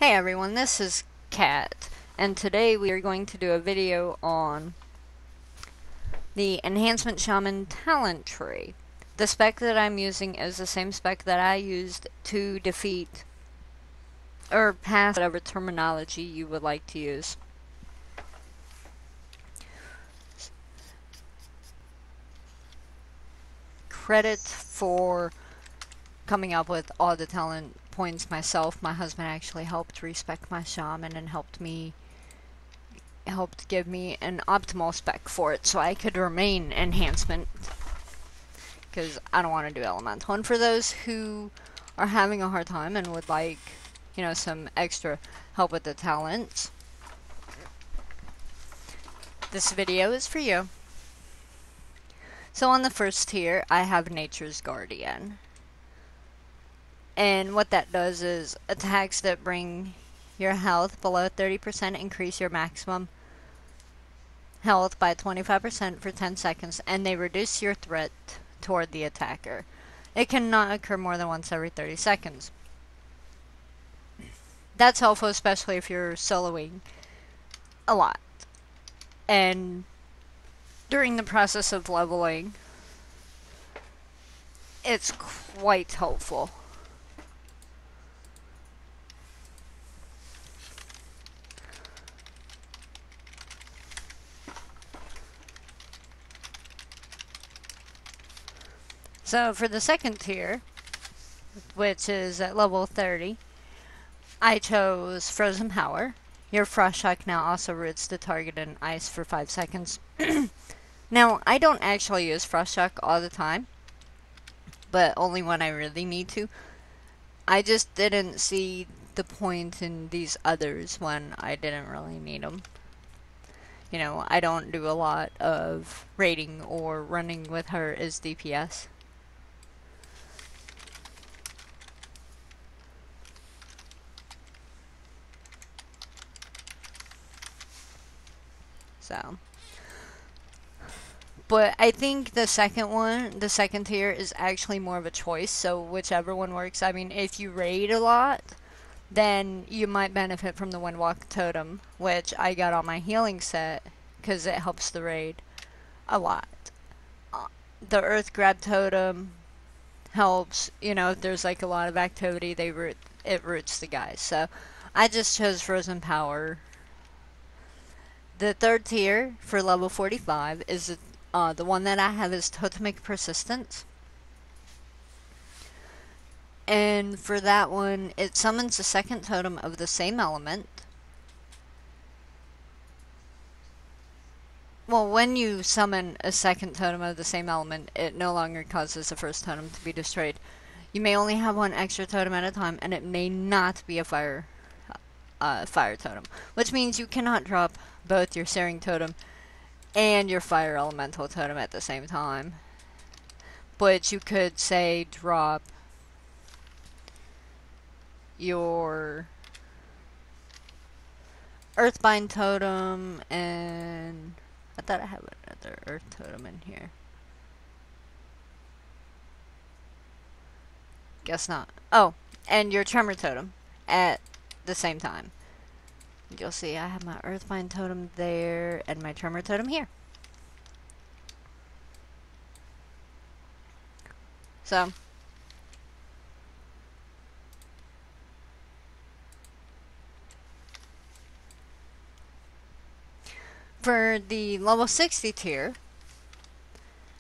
Hey everyone, this is Kat, and today we are going to do a video on the Enhancement Shaman talent tree. The spec that I'm using is the same spec that I used to defeat, or pass whatever terminology you would like to use. Credit for coming up with all the talent points myself. My husband actually helped respec my shaman and helped give me an optimal spec for it so I could remain enhancement, because I don't want to do elemental. And for those who are having a hard time and would like, some extra help with the talents, this video is for you. So on the first tier, I have Nature's Guardian. And what that does is attacks that bring your health below 30% increase your maximum health by 25% for 10 seconds, and they reduce your threat toward the attacker. It cannot occur more than once every 30 seconds. That's helpful, especially if you're soloing a lot. And during the process of leveling, it's quite helpful. So for the second tier, which is at level 30, I chose Frozen Power. Your Frost Shock now also roots the target in ice for 5 seconds. Now, I don't actually use Frost Shock all the time, but only when I really need to. I just didn't see the point in these others when I didn't really need them. I don't do a lot of raiding or running with her as DPS. So, but I think the second tier is actually more of a choice, so whichever one works. I mean, if you raid a lot, then you might benefit from the Windwalk Totem, which I got on my healing set, because it helps the raid a lot. The Earth Grab Totem helps, if there's like a lot of activity, it roots the guys. So, I just chose Frozen Power. The third tier for level 45 is the one that I have is Totemic Persistence. And for that one, it summons a second totem of the same element. Well, when you summon a second totem of the same element, it no longer causes the first totem to be destroyed. You may only have one extra totem at a time, and it may not be a fire totem, which means you cannot drop both your Searing Totem and your Fire Elemental Totem at the same time. But you could, say, drop your Earthbind Totem, and I thought I had another Earth Totem in here. Guess not. Oh, and your Tremor Totem at the same time. You'll see I have my Earthbind Totem there and my Tremor Totem here. So, for the level 60 tier,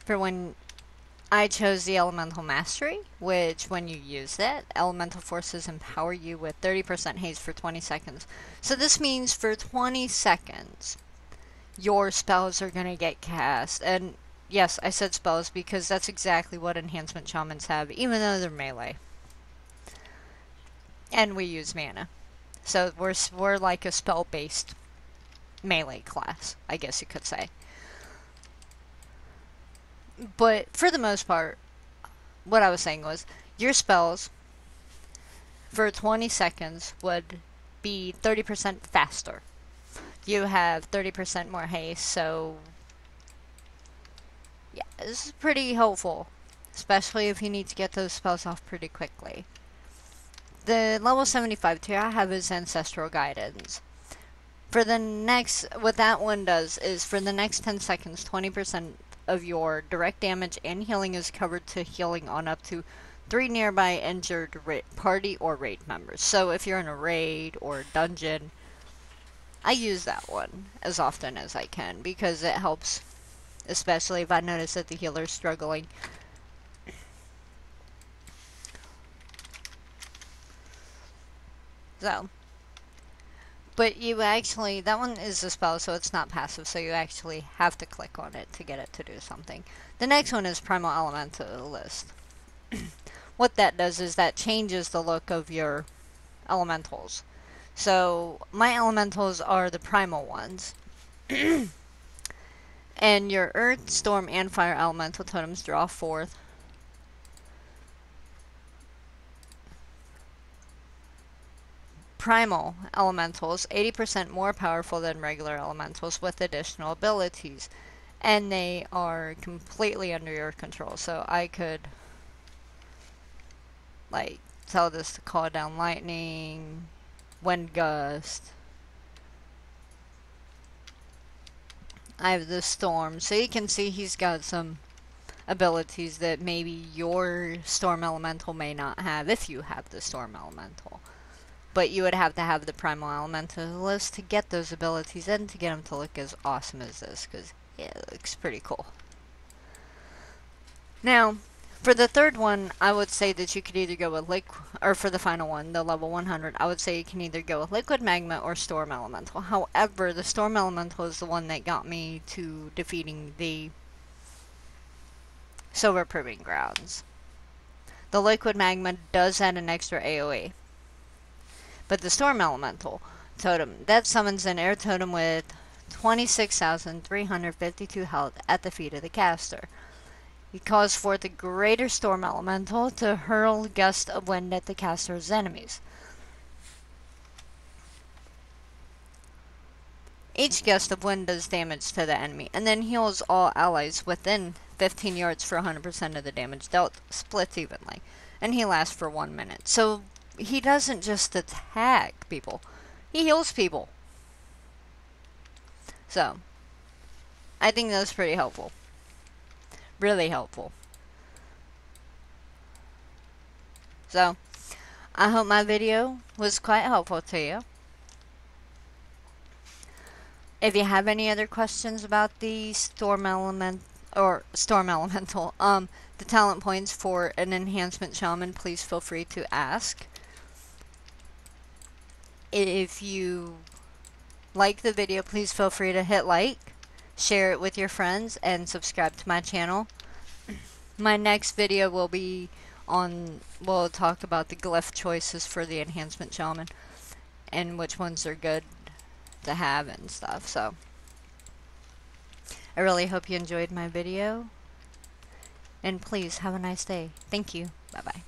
for when I chose the Elemental Mastery, which when you use that, elemental forces empower you with 30% haste for 20 seconds. So this means for 20 seconds, your spells are going to get cast. And yes, I said spells because that's exactly what Enhancement Shamans have, even though they're melee. And we use mana. So we're like a spell-based melee class, I guess you could say. But for the most part, what I was saying was, your spells for 20 seconds would be 30% faster. You have 30% more haste, so yeah, this is pretty helpful, especially if you need to get those spells off pretty quickly. the level 75 tier I have is Ancestral Guidance. For the next, what that one does is for the next 10 seconds, 20% of your direct damage and healing is covered to healing on up to 3 nearby injured party or raid members. So if you're in a raid or dungeon, I use that one as often as I can because it helps, especially if I notice that the healer's struggling. So, but you actually, that one is a spell, so it's not passive, so you actually have to click on it to get it to do something. The next one is Primal Elementalist. What that does is that changes the look of your elementals. So, my elementals are the primal ones. And your Earth, Storm, and Fire elemental totems draw forth primal elementals, 80% more powerful than regular elementals with additional abilities. And they are completely under your control. So I could, like, tell this to call down lightning, wind gust. I have the storm. So you can see he's got some abilities that maybe your storm elemental may not have if you have the storm elemental. But you would have to have the primal elementalist to get those abilities and to get them to look as awesome as this, because yeah, it looks pretty cool. Now, for the third one, I would say that you could either go with liquid, or for the final one, the level 100, I would say you can either go with liquid magma or storm elemental. However, the storm elemental is the one that got me to defeating the silver proving grounds. The liquid magma does add an extra AoE. But the Storm Elemental totem, that summons an air totem with 26,352 health at the feet of the caster. It calls forth a greater Storm Elemental to hurl gusts of wind at the caster's enemies. Each gust of wind does damage to the enemy, and then heals all allies within 15 yards for 100% of the damage dealt, splits evenly. And he lasts for 1 minute. So he doesn't just attack people, he heals people. So, I think that's pretty helpful. Really helpful. So, I hope my video was quite helpful to you. If you have any other questions about the Storm Elemental, the talent points for an Enhancement Shaman, please feel free to ask. If you like the video, please feel free to hit like, share it with your friends, and subscribe to my channel. My next video will be we'll talk about the glyph choices for the Enhancement Shaman, and which ones are good to have and stuff. So, I really hope you enjoyed my video, and please have a nice day. Thank you. Bye-bye.